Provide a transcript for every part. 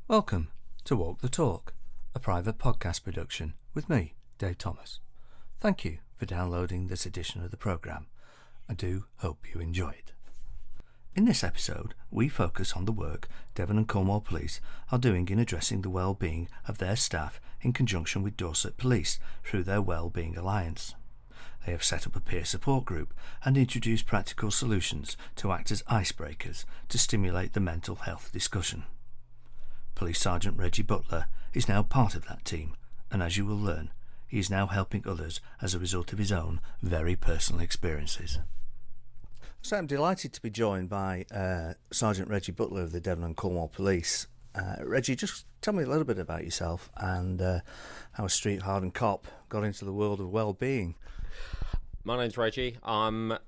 Welcome to Walk the Talk, a private podcast production with me, Dave Thomas. Thank you for downloading this edition of the programme. I do hope you enjoy it. In this episode, we focus on the work Devon and Cornwall Police are doing in addressing the well-being of their staff in conjunction with Dorset Police through their Wellbeing Alliance. They have set up a peer support group and introduced practical solutions to act as icebreakers to stimulate the mental health discussion. Police Sergeant Reggie Butler is now part of that team, and as you will learn, he is now helping others as a result of his own very personal experiences. So I'm delighted to be joined by Sergeant Reggie Butler of the Devon and Cornwall Police. Reggie, just tell me a little bit about yourself and how a street-hardened cop got into the world of well-being. My name's Reggie. I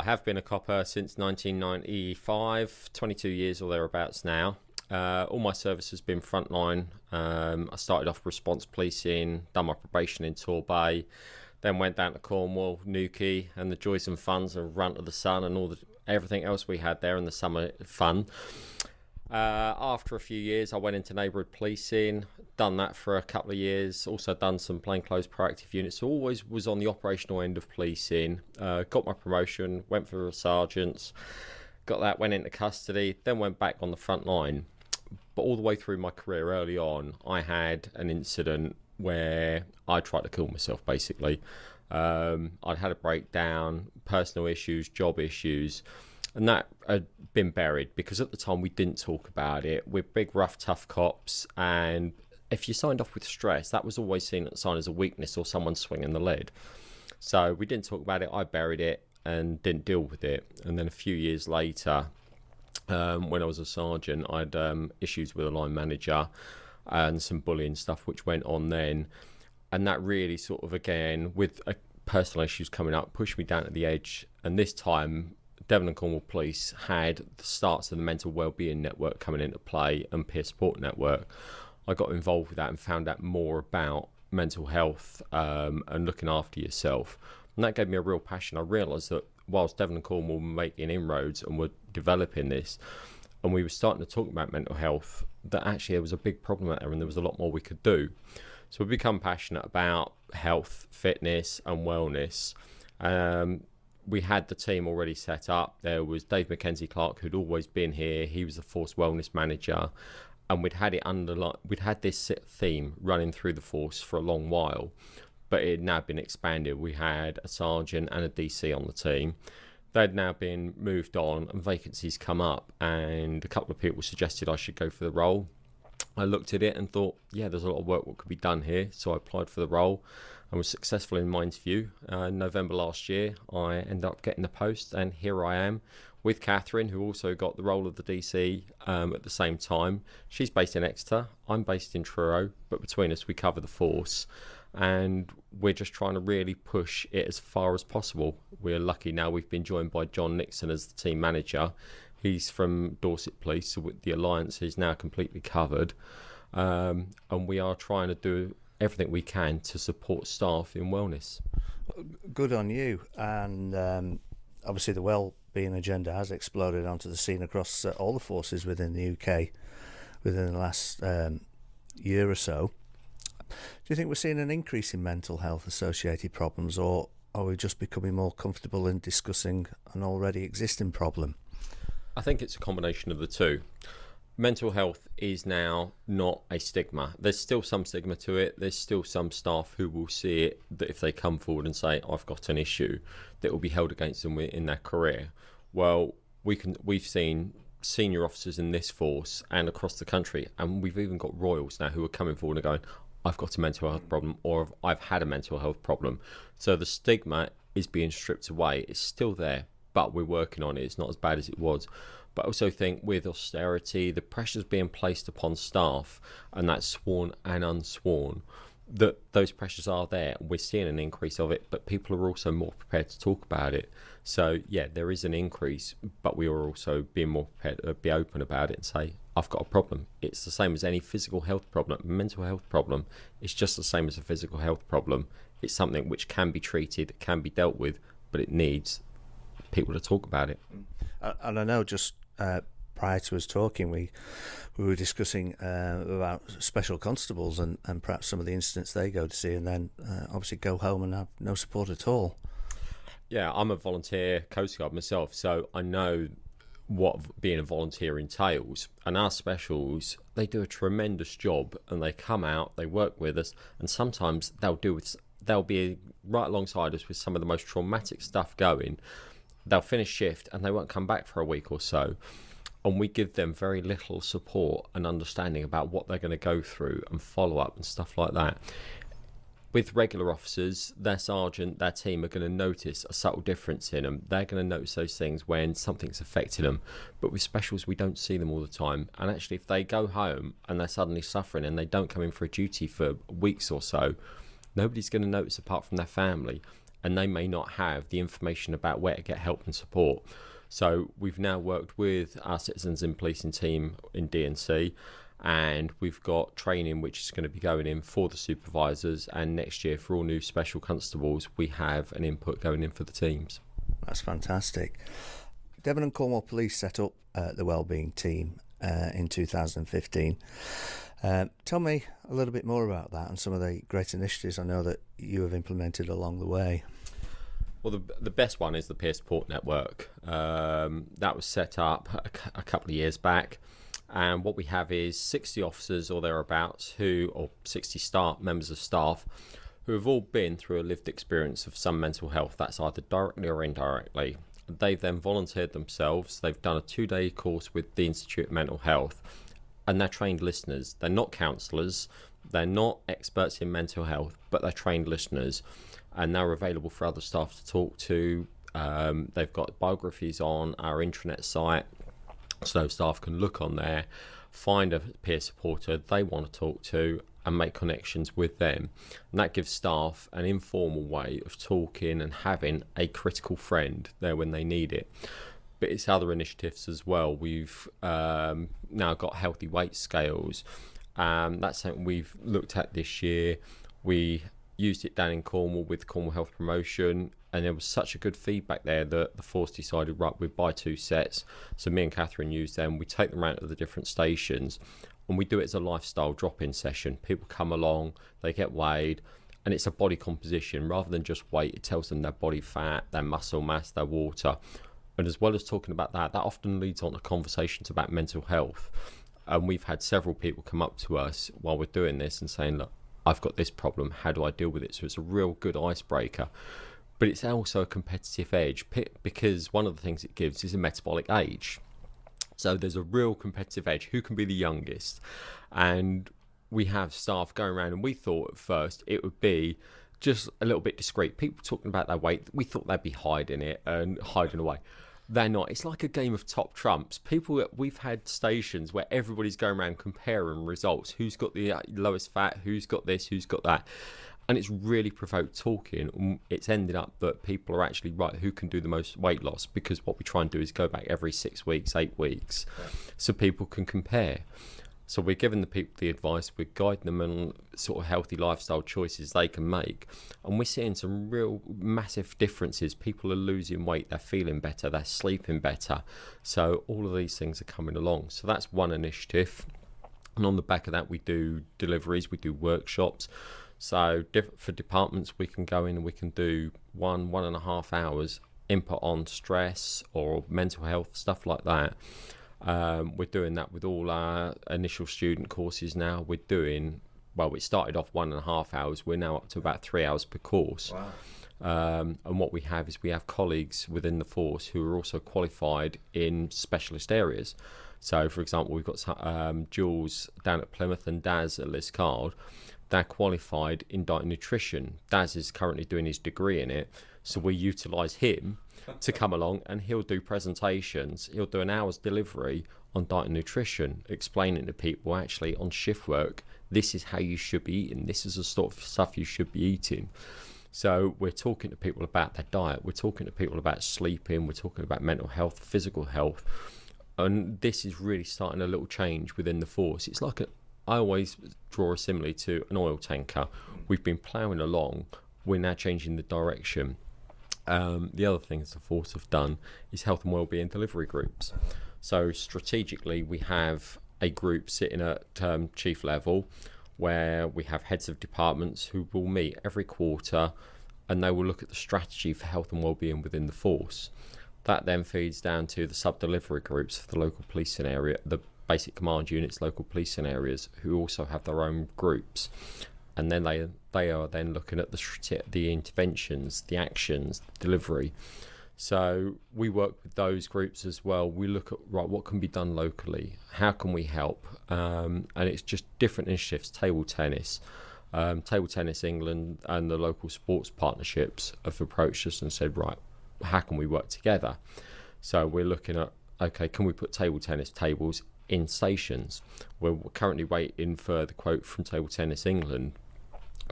have been a copper since 1995, 22 years or thereabouts now. All my service has been frontline. I started off response policing, done my probation in Torbay, then went down to Cornwall, Newquay, and the joys and funs of Run to the Sun and everything else we had there in the summer fun. After a few years, I went into neighbourhood policing, done that for a couple of years, also done some plainclothes proactive units, so always was on the operational end of policing. Got my promotion, went for a sergeant's, got that, went into custody, then went back on the front line. But all the way through my career early on, I had an incident where I tried to kill myself, basically. I'd had a breakdown, personal issues, job issues, and that had been buried because at the time we didn't talk about it. We're big, rough, tough cops, and if you signed off with stress, that was always seen as a sign as a weakness or someone swinging the lead. So we didn't talk about it, I buried it and didn't deal with it. And then a few years later, when I was a sergeant, I had issues with a line manager and some bullying stuff which went on then, and that really sort of, again, with personal issues coming up, pushed me down to the edge. And this time Devon and Cornwall Police had the starts of the mental wellbeing network coming into play and peer support network. I got involved with that and found out more about mental health and looking after yourself, and that gave me a real passion. I realised that whilst Devon and Cornwall were making inroads and were developing this, and we were starting to talk about mental health, that actually there was a big problem out there and there was a lot more we could do. So we've become passionate about health, fitness and wellness. We had the team already set up. There was Dave Mackenzie-Clark, who'd always been here. He was the force wellness manager, and we'd had this theme running through the force for a long while, but it had now been expanded. We had a sergeant and a DC on the team. They'd now been moved on and vacancies come up, and a couple of people suggested I should go for the role. I looked at it and thought, yeah, there's a lot of work that could be done here. So I applied for the role and was successful in my interview. In November last year, I ended up getting the post, and here I am with Catherine, who also got the role of the DC at the same time. She's based in Exeter, I'm based in Truro, but between us we cover the force, and we're just trying to really push it as far as possible. We're lucky now we've been joined by John Nixon as the team manager. He's from Dorset Police, so the alliance is now completely covered, and we are trying to do everything we can to support staff in wellness. Good on you. And obviously the well-being agenda has exploded onto the scene across all the forces within the UK within the last year or so. Do you think we're seeing an increase in mental health associated problems, or are we just becoming more comfortable in discussing an already existing problem? I think it's a combination of the two. Mental health is now not a stigma. There's still some stigma to it. There's still some staff who will see it, that if they come forward and say, I've got an issue, that will be held against them in their career. Well, we've seen senior officers in this force and across the country, and we've even got royals now who are coming forward and going, I've got a mental health problem, or I've had a mental health problem. So the stigma is being stripped away. It's still there, but we're working on it. It's not as bad as it was. But I also think with austerity, the pressures being placed upon staff, and that's sworn and unsworn, that those pressures are there. We're seeing an increase of it, but people are also more prepared to talk about it. So yeah, there is an increase, but we are also being more prepared to be open about it and say, I've got a problem. It's the same as any physical health problem, mental health problem. It's just the same as a physical health problem. It's something which can be treated, can be dealt with, but it needs people to talk about it. And I know just prior to us talking, we were discussing about special constables and perhaps some of the incidents they go to see, and then obviously go home and have no support at all. Yeah, I'm a volunteer Coast Guard myself, so I know what being a volunteer entails. And our specials, they do a tremendous job, and they come out, they work with us, and sometimes they'll be right alongside us with some of the most traumatic stuff going. They'll finish shift and they won't come back for a week or so, and we give them very little support and understanding about what they're going to go through and follow up and stuff like that. With regular officers, their sergeant, their team are going to notice a subtle difference in them. They're going to notice those things when something's affecting them. But with specials, we don't see them all the time. And actually, if they go home and they're suddenly suffering and they don't come in for a duty for weeks or so, nobody's going to notice apart from their family. And they may not have the information about where to get help and support. So we've now worked with our citizens in policing team in D&C, and we've got training which is going to be going in for the supervisors, and next year for all new special constables we have an input going in for the teams. That's fantastic. Devon and Cornwall Police set up the wellbeing team in 2015. Tell me a little bit more about that and some of the great initiatives I know that you have implemented along the way. Well, the best one is the peer support network. That was set up a couple of years back. And what we have is 60 officers or thereabouts or 60 members of staff who have all been through a lived experience of some mental health. That's either directly or indirectly. They've then volunteered themselves. They've done a 2-day course with the Institute of Mental Health, and they're trained listeners. They're not counsellors. They're not experts in mental health, but they're trained listeners, and they're available for other staff to talk to. They've got biographies on our intranet site, so staff can look on there, find a peer supporter they want to talk to, and make connections with them. And that gives staff an informal way of talking and having a critical friend there when they need it. But it's other initiatives as well. We've now got healthy weight scales. That's something we've looked at this year. We used it down in Cornwall with Cornwall Health Promotion, and there was such a good feedback there that the force decided, right, we'd buy 2 sets. So me and Catherine use them. We take them around to the different stations, and we do it as a lifestyle drop-in session. People come along, they get weighed, and it's a body composition. Rather than just weight, it tells them their body fat, their muscle mass, their water. And as well as talking about that, that often leads on to conversations about mental health. And we've had several people come up to us while we're doing this and saying, look, I've got this problem, how do I deal with it? So it's a real good icebreaker. But it's also a competitive edge, because one of the things it gives is a metabolic age. So there's a real competitive edge. Who can be the youngest? And we have staff going around, and we thought at first it would be just a little bit discreet. People talking about their weight, we thought they'd be hiding it and hiding away. They're not. It's like a game of top trumps. We've had stations where everybody's going around comparing results. Who's got the lowest fat? Who's got this? Who's got that? And it's really provoked talking. It's ended up that people are actually, right, who can do the most weight loss? Because what we try and do is go back every 6 weeks, 8 weeks, so people can compare. So we're giving the people the advice, we're guiding them on sort of healthy lifestyle choices they can make. And we're seeing some real massive differences. People are losing weight, they're feeling better, they're sleeping better. So all of these things are coming along. So that's one initiative. And on the back of that, we do deliveries, we do workshops. So for departments, we can go in and we can do 1.5 hours input on stress or mental health, stuff like that. We're doing that with all our initial student courses now. We started off 1.5 hours. We're now up to about 3 hours per course. Wow. And what we have is we have colleagues within the force who are also qualified in specialist areas. So, for example, we've got Jules down at Plymouth and Daz at Liscard. They're qualified in diet and nutrition. Daz is currently doing his degree in it, so we utilise him to come along, and he'll do presentations. He'll do an hour's delivery on diet and nutrition, explaining to people actually on shift work, this is how you should be eating, this is the sort of stuff you should be eating. So we're talking to people about their diet, we're talking to people about sleeping, we're talking about mental health, physical health, and this is really starting a little change within the force. It's like I always draw a simile to an oil tanker. We've been ploughing along, we're now changing the direction. The other things the force have done is health and wellbeing delivery groups. So strategically, we have a group sitting at chief level where we have heads of departments who will meet every quarter, and they will look at the strategy for health and wellbeing within the force. That then feeds down to the sub-delivery groups for the local policing area, the basic command units, local policing areas, who also have their own groups. And then they are then looking at the interventions, the actions, the delivery. So we work with those groups as well. We look at, right, what can be done locally? How can we help? And it's just different initiatives. Table tennis England and the local sports partnerships have approached us and said, right, how can we work together? So we're looking at, okay, can we put table tennis tables in stations? We're currently waiting for the quote from Table Tennis England,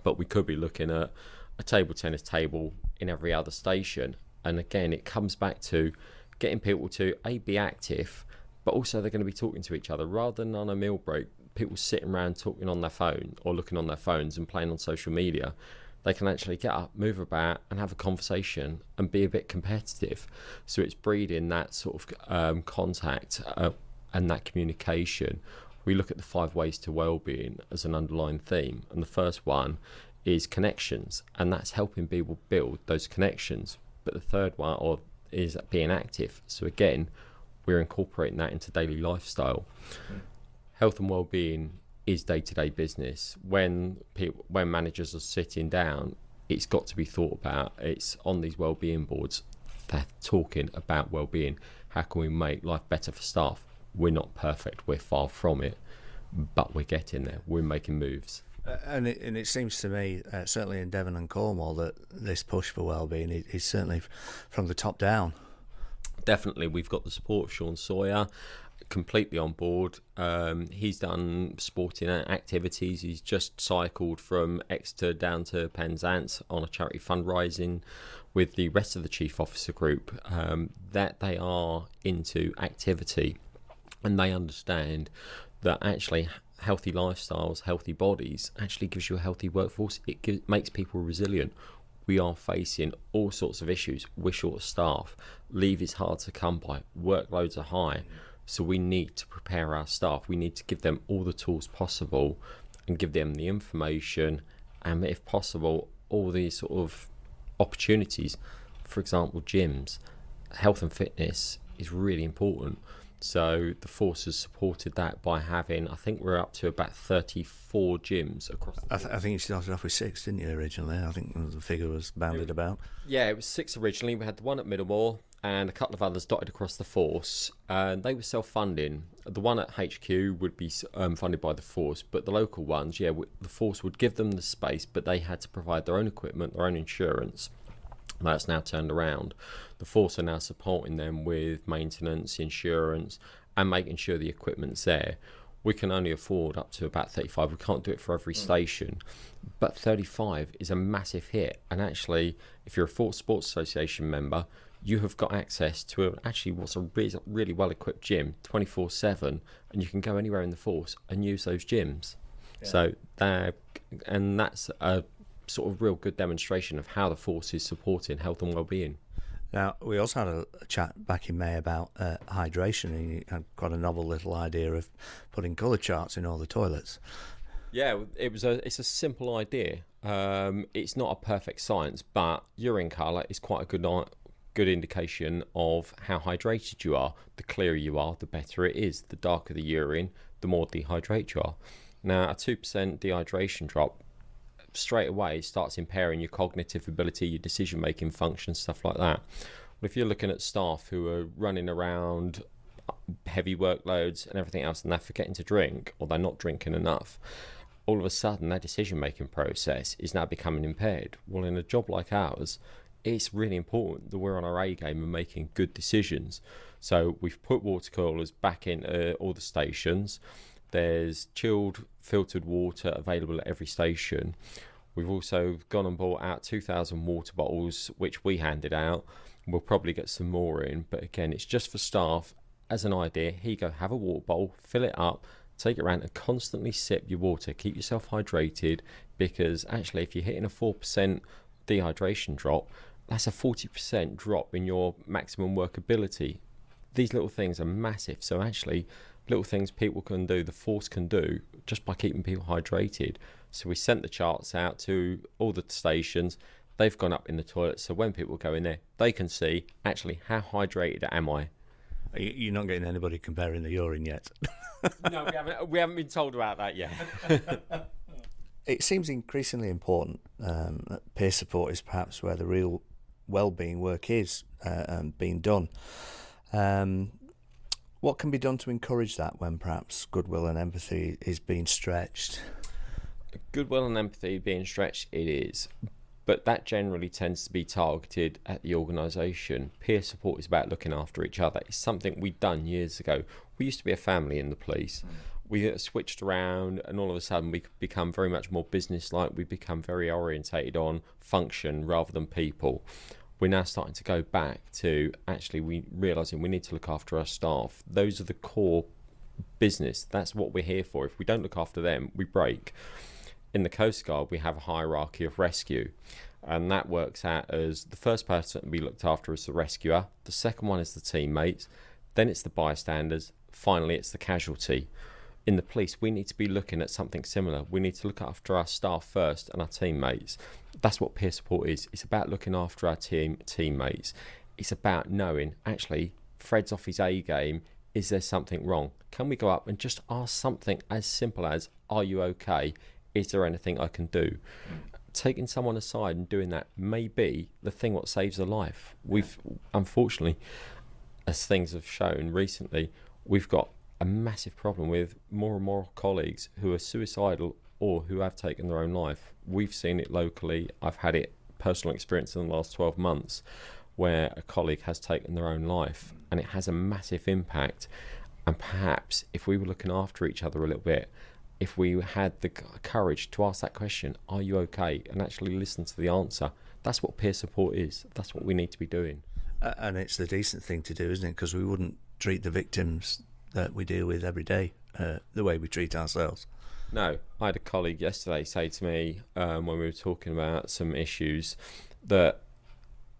but we could be looking at a table tennis table in every other station. And again, it comes back to getting people to be active, but also they're going to be talking to each other rather than on a meal break. People sitting around talking on their phone or looking on their phones and playing on social media. They can actually get up, move about, and have a conversation and be a bit competitive. So it's breeding that sort of contact and that communication. We look at the 5 ways to wellbeing as an underlying theme, and the first one is connections, and that's helping people build those connections. But the third one is being active. So again, we're incorporating that into daily lifestyle. Health and wellbeing is day-to-day business. When managers are sitting down, it's got to be thought about. It's on these wellbeing boards. They're talking about wellbeing. How can we make life better for staff? We're not perfect. We're far from it, but we're getting there. We're making moves. And it seems to me, certainly in Devon and Cornwall, that this push for wellbeing is certainly from the top down. Definitely, we've got the support of Sean Sawyer, completely on board. He's done sporting activities. He's just cycled from Exeter down to Penzance on a charity fundraising with the rest of the chief officer group. That they are into activity, and they understand that actually healthy lifestyles, healthy bodies actually gives you a healthy workforce. It makes people resilient. We are facing all sorts of issues. We're short of staff. Leave is hard to come by. Workloads are high. So we need to prepare our staff. We need to give them all the tools possible and give them the information and, if possible, all these sort of opportunities. For example, gyms. Health and fitness is really important. So the force has supported that by having, I think we're up to about 34 gyms across the board. I think you started off with 6, didn't you, originally? I think the figure was bounded about. Yeah, it was 6 originally. We had the one at Middlemore and a couple of others dotted across the force. They were self-funding. The one at HQ would be funded by the force, but the local ones, the force would give them the space, but they had to provide their own equipment, their own insurance. That's now turned around. The force are now supporting them with maintenance, insurance, and making sure the equipment's there. We can only afford up to about 35. We can't do it for every station, but 35 is a massive hit. And actually, if you're a Force Sports Association member, you have got access to what's a really well-equipped gym 24/7, and you can go anywhere in the force and use those gyms. Yeah. So that's a sort of real good demonstration of how the force is supporting health and wellbeing. Now, we also had a chat back in May about hydration, and you had quite a novel little idea of putting colour charts in all the toilets. Yeah, it's a simple idea. It's not a perfect science, but urine colour is quite a good indication of how hydrated you are. The clearer you are, the better it is. The darker the urine, the more dehydrated you are. Now, a 2% dehydration drop straight away starts impairing your cognitive ability, your decision-making function, stuff like that. But if you're looking at staff who are running around heavy workloads and everything else, and they're forgetting to drink, or they're not drinking enough, all of a sudden their decision-making process is now becoming impaired. Well, in a job like ours, it's really important that we're on our A game and making good decisions. So we've put water coolers back in all the stations. There's chilled, filtered water available at every station. We've also gone and bought out 2,000 water bottles, which we handed out. We'll probably get some more in, but again, it's just for staff. As an idea, here you go, have a water bottle, fill it up, take it around and constantly sip your water. Keep yourself hydrated, because actually if you're hitting a 4% dehydration drop, that's a 40% drop in your maximum workability. these little things are massive. So actually, little things people can do, the force can do, just by keeping people hydrated. So we sent the charts out to all the stations. They've gone up in the toilet, so when people go in there, they can see, actually, how hydrated am I? You're not getting anybody comparing the urine yet. No, we haven't been told about that yet. It seems increasingly important that peer support is perhaps where the real well-being work is being done. What can be done to encourage that when perhaps goodwill and empathy is being stretched? Goodwill and empathy being stretched, it is. But that generally tends to be targeted at the organisation. Peer support is about looking after each other. It's something we'd done years ago. We used to be a family in the police. We switched around, and all of a sudden we become very much more business-like. We become very orientated on function rather than people. We're now starting to go back to actually realising we need to look after our staff. Those are the core business. That's what we're here for. If we don't look after them, we break. In the Coast Guard, we have a hierarchy of rescue, and that works out as the first person to be looked after is the rescuer, the second one is the teammates, then it's the bystanders, finally it's the casualty. In the police, we need to be looking at something similar. We need to look after our staff first and our teammates. That's what peer support is. It's about looking after our teammates. It's about knowing, actually, Fred's off his A game. Is there something wrong? Can we go up and just ask something as simple as, are you okay? Is there anything I can do? Taking someone aside and doing that may be the thing what saves a life. We've, unfortunately, as things have shown recently, we've got a massive problem with more and more colleagues who are suicidal or who have taken their own life. We've seen it locally. I've had it personal experience in the last 12 months where a colleague has taken their own life, and it has a massive impact. And perhaps if we were looking after each other a little bit, if we had the courage to ask that question, are you okay, and actually listen to the answer, that's what peer support is. That's what we need to be doing. And it's the decent thing to do, isn't it? Because we wouldn't treat the victims that we deal with every day the way we treat ourselves. No, I had a colleague yesterday say to me when we were talking about some issues that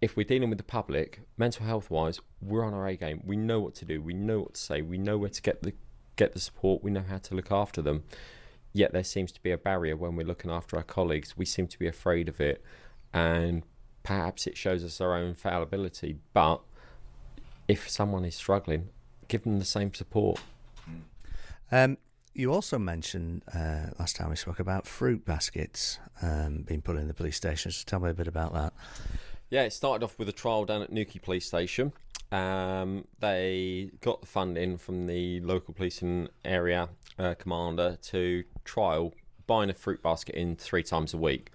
if we're dealing with the public, mental health wise, we're on our A game. We know what to do. We know what to say. We know where to get the support. We know how to look after them. Yet there seems to be a barrier when we're looking after our colleagues. We seem to be afraid of it, and perhaps it shows us our own fallibility. But if someone is struggling, give them the same support. You also mentioned last time we spoke about fruit baskets being put in the police stations. Just tell me a bit about that. Yeah, it started off with a trial down at Newquay Police Station. They got the funding from the local policing area commander to trial buying a fruit basket in 3 times a week.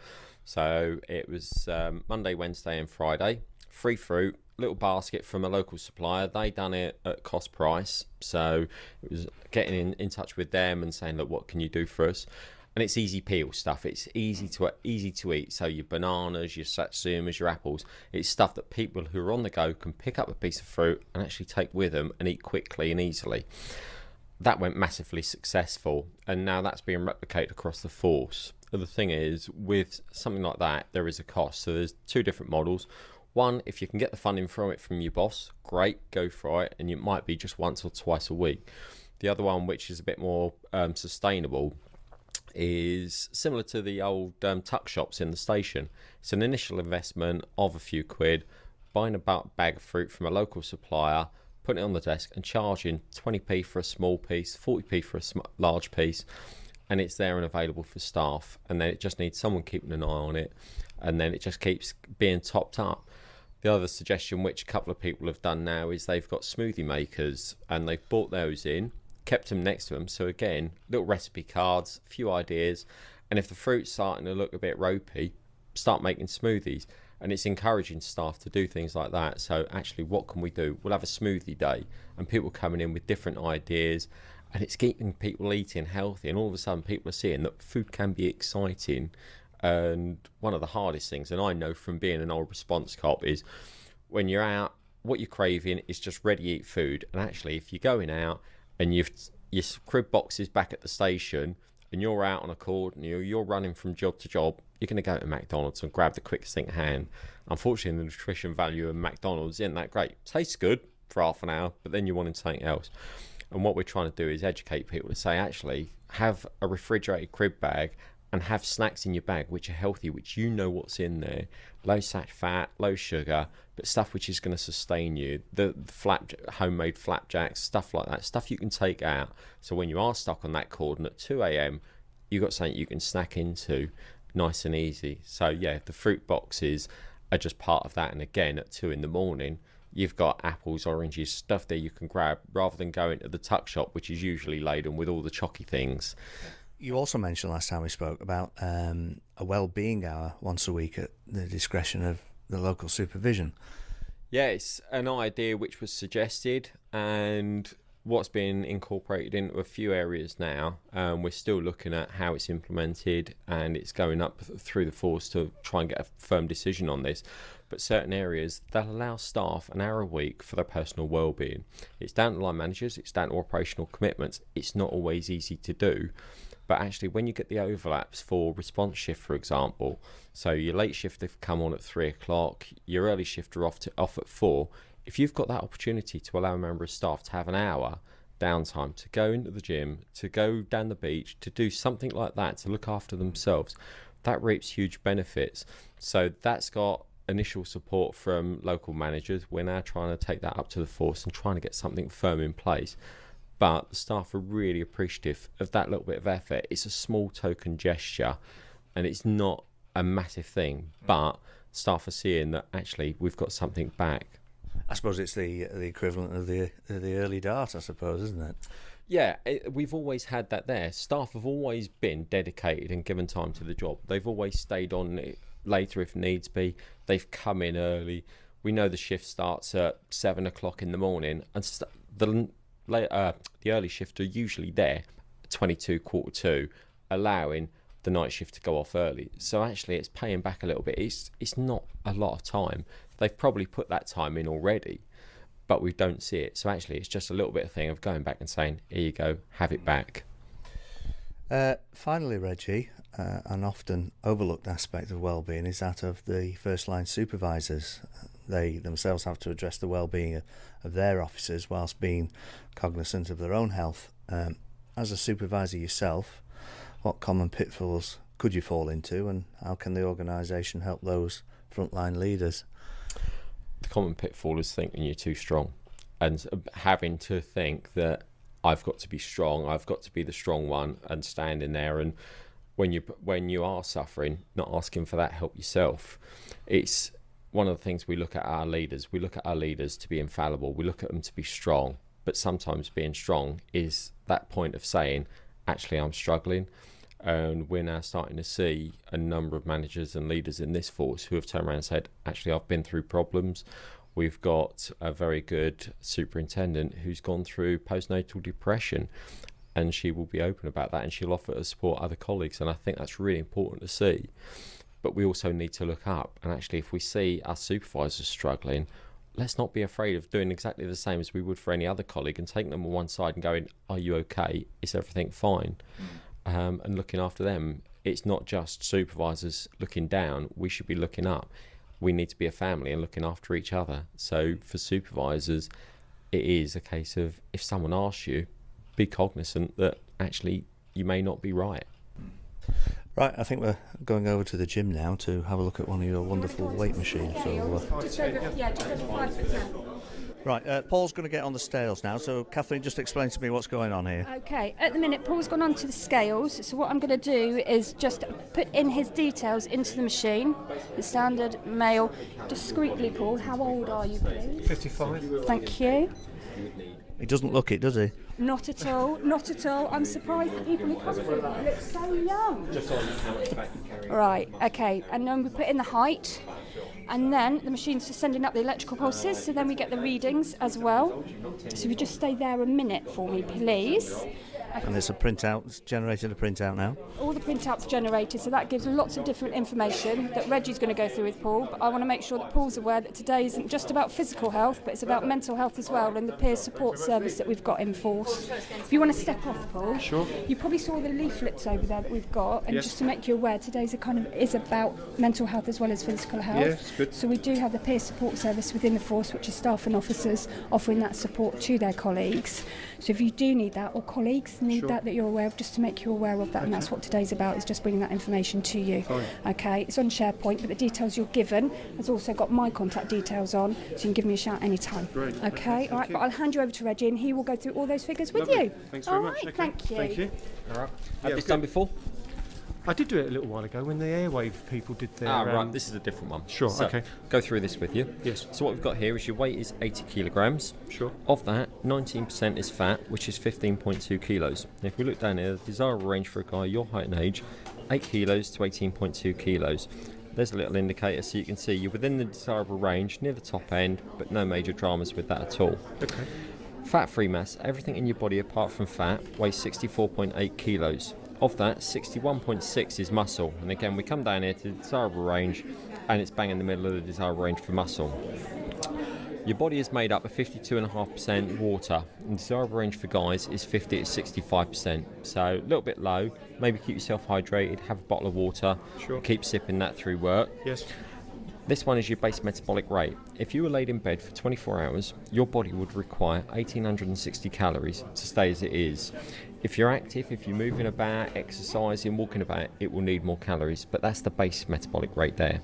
So it was Monday, Wednesday and Friday. Free fruit, little basket from a local supplier. They done it at cost price. So it was getting in touch with them and saying, look, what can you do for us? And it's easy peel stuff. It's easy to eat. So your bananas, your satsumas, your apples. It's stuff that people who are on the go can pick up a piece of fruit and actually take with them and eat quickly and easily. That went massively successful, and now that's being replicated across the force. But the thing is, with something like that, there is a cost. So there's 2 different models. One, if you can get the funding from your boss, great, go for it, and it might be just once or twice a week. The other one, which is a bit more sustainable, is similar to the old tuck shops in the station. It's an initial investment of a few quid, buying a bag of fruit from a local supplier, putting it on the desk and charging 20p for a small piece, 40p for a large piece, and it's there and available for staff. And then it just needs someone keeping an eye on it, and then it just keeps being topped up. The other suggestion, which a couple of people have done now, is they've got smoothie makers and they've bought those in, kept them next to them. So again, little recipe cards, a few ideas, and if the fruit's starting to look a bit ropey, start making smoothies. And it's encouraging staff to do things like that. So actually, what can we do? We'll have a smoothie day, and people coming in with different ideas, and it's keeping people eating healthy. And all of a sudden, people are seeing that food can be exciting. And one of the hardest things, and I know from being an old response cop, is when you're out, what you're craving is just ready-eat food. And actually, if you're going out and your crib box is back at the station and you're out on a call and you're running from job to job, you're going to go to McDonald's and grab the quickest thing at hand. Unfortunately, the nutrition value of McDonald's isn't that great. Tastes good for half an hour, but then you're wanting something else. And what we're trying to do is educate people to say, actually, have a refrigerated crib bag and have snacks in your bag which are healthy, which you know what's in there. Low sat fat, low sugar, but stuff which is going to sustain you. The homemade flapjacks, stuff like that, stuff you can take out. So when you are stuck on that cordon at 2 a.m, you've got something you can snack into nice and easy. So yeah, the fruit boxes are just part of that. And again, at 2 in the morning, you've got apples, oranges, stuff there you can grab rather than going to the tuck shop, which is usually laden with all the chocky things. You also mentioned last time we spoke about a well-being hour once a week at the discretion of the local supervision. Yeah, it's an idea which was suggested and what's been incorporated into a few areas now. We're still looking at how it's implemented, and it's going up through the force to try and get a firm decision on this. But certain areas, they'll allow staff an hour a week for their personal well-being. It's down to line managers, it's down to operational commitments. It's not always easy to do. But actually, when you get the overlaps for response shift, for example, so your late shift have come on at 3 o'clock, your early shift are off at 4. If you've got that opportunity to allow a member of staff to have an hour downtime, to go into the gym, to go down the beach, to do something like that, to look after themselves, that reaps huge benefits. So that's got initial support from local managers. We're now trying to take that up to the force and trying to get something firm in place. But the staff are really appreciative of that little bit of effort. It's a small token gesture and it's not a massive thing, but staff are seeing that actually we've got something back. I suppose it's the equivalent of the early dart, I suppose, isn't it? Yeah, we've always had that there. Staff have always been dedicated and given time to the job. They've always stayed on it later if needs be. They've come in early. We know the shift starts at 7 o'clock in the morning, and the early shift are usually there 22, 1:45, allowing the night shift to go off early. So actually it's paying back a little bit. It's not a lot of time. They've probably put that time in already, but we don't see it. So actually it's just a little bit of thing of going back and saying, here you go, have it back. Finally, Reggie, an often overlooked aspect of wellbeing is that of the first line supervisors. They themselves have to address the well-being of their officers whilst being cognizant of their own health. As a supervisor yourself, what common pitfalls could you fall into, and how can the organisation help those frontline leaders? The common pitfall is thinking you're too strong and having to think that I've got to be strong, I've got to be the strong one and standing there, and when you are suffering, not asking for that help yourself. It's one of the things we look at our leaders. We look at our leaders to be infallible. We look at them to be strong. But sometimes being strong is that point of saying, actually, I'm struggling. And we're now starting to see a number of managers and leaders in this force who have turned around and said, actually, I've been through problems. We've got a very good superintendent who's gone through postnatal depression, and she will be open about that, and she'll offer to support other colleagues. And I think that's really important to see. But we also need to look up, and actually if we see our supervisors struggling, let's not be afraid of doing exactly the same as we would for any other colleague and taking them on one side and going, are you okay? Is everything fine? And looking after them. It's not just supervisors looking down, we should be looking up. We need to be a family and looking after each other. So for supervisors, it is a case of if someone asks you, be cognizant that actually you may not be right. Right, I think we're going over to the gym now to have a look at one of your wonderful weight machines. Just over 5 foot 10. Right, Paul's going to get on the scales now, so Kathleen, just explain to me what's going on here. Okay, at the minute Paul's gone onto the scales, so what I'm going to do is just put in his details into the machine, the standard male. Discreetly, Paul, how old are you, please? 55. Thank you. He doesn't look it, does he? Not at all, not at all. I'm surprised that people who come through look so young. Right, okay, and then we put in the height, and then the machine's just sending up the electrical pulses, so then we get the readings as well. So if you just stay there a minute for me, please. And there's a printout, it's generated a printout now. All the printouts generated, so that gives lots of different information that Reggie's going to go through with Paul. But I want to make sure that Paul's aware that today isn't just about physical health, but it's about mental health as well, and the peer support service that we've got in force. If you want to step off, Paul, Sure. You probably saw the leaflets over there that we've got, and Yes. just to make you aware, today's is about mental health as well as physical health. Yeah, it's good. So we do have the peer support service within the force, which is staff and officers offering that support to their colleagues. So if you do need that, or colleagues need Sure. that you're aware of, just to make you aware of that, and that's what today's about, is just bringing that information to you. Fine. Okay, it's on SharePoint, but the details you're given has also got my contact details on, so you can give me a shout anytime. Great. Okay, all right, you. but I'll hand you over to Reggie, and he will go through all those figures with Lovely. you. Thanks very All much. right, Okay. thank you. Thank you. All right. Yeah, Have this good. done before? I did do it a little while ago when the airwave people did their... Right, this is a different one. Sure, So, okay. Go through this with you. Yes. So what we've got here is your weight is 80 kilograms. Sure. Of that, 19% is fat, which is 15.2 kilos. And if we look down here, the desirable range for a guy your height and age, 8 kilos to 18.2 kilos. There's a little indicator so you can see you're within the desirable range, near the top end, but no major dramas with that at all. Okay. Fat-free mass, everything in your body apart from fat, weighs 64.8 kilos. Of that, 61.6 is muscle. And again, we come down here to the desirable range, and it's bang in the middle of the desirable range for muscle. Your body is made up of 52.5% water, and the desirable range for guys is 50 to 65%. So a little bit low. Maybe keep yourself hydrated, have a bottle of water, Sure. and keep sipping that through work. Yes. This one is your base metabolic rate. If you were laid in bed for 24 hours, your body would require 1,860 calories to stay as it is. If you're active, if you're moving about, exercising, walking about, it will need more calories, but that's the base metabolic rate there.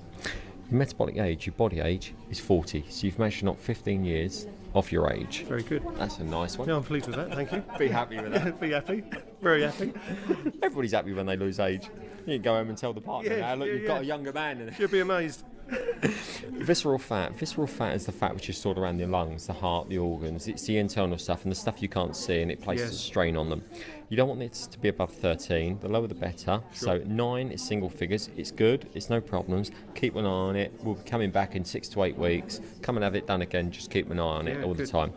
Your metabolic age, your body age, is 40, so you've managed to knock 15 years off your age. Very good. That's a nice one. Yeah, I'm pleased with that. Thank you. Be happy with that. Be happy. Very happy. Everybody's happy when they lose age. You can go home and tell the partner, Yeah, now, look, yeah, you've yeah. got a younger man in there. You'll be amazed. Visceral fat. Visceral fat is the fat which is stored around the lungs, the heart, the organs. It's the internal stuff and the stuff you can't see, and it places Yes. a strain on them. You don't want it to be above 13. The lower the better. So 9 is single figures. It's good. It's no problems. Keep an eye on it. We'll be coming back in 6 to 8 weeks. Come and have it done again. Just keep an eye on it Yeah, all the good. time.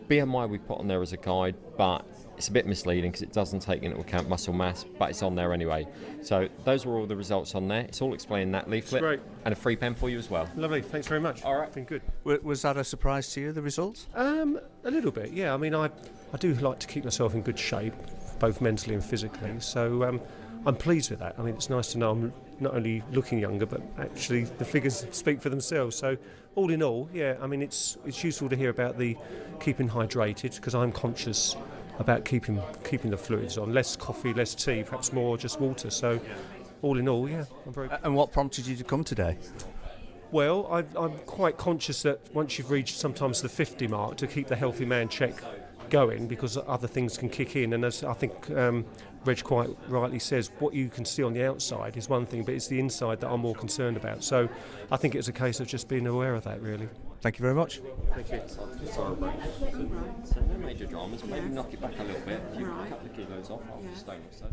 BMI we put on there as a guide, but it's a bit misleading because it doesn't take into account muscle mass, but it's on there anyway. So those were all the results on there. It's all explained in that leaflet. Great. And a free pen for you as well. Lovely. Thanks very much. All right. Been good. Was that a surprise to you, the results? A little bit, yeah. I mean, I do like to keep myself in good shape, both mentally and physically. So I'm pleased with that. I mean, it's nice to know I'm not only looking younger, but actually the figures speak for themselves. So all in all, yeah. I mean, it's useful to hear about the keeping hydrated, because I'm conscious about keeping the fluids on. Less coffee, less tea, perhaps more just water. So all in all, yeah, I'm very. And what prompted you to come today? Well, I'm quite conscious that once you've reached sometimes the 50 mark, to keep the healthy man check going, because other things can kick in. And as I think Reg quite rightly says, what you can see on the outside is one thing, but it's the inside that I'm more concerned about. So I think it's a case of just being aware of that, really. Thank you very much. Thank you. So no major dramas. Maybe knock it back a little bit. If you cut the kilos off, half a stone or so.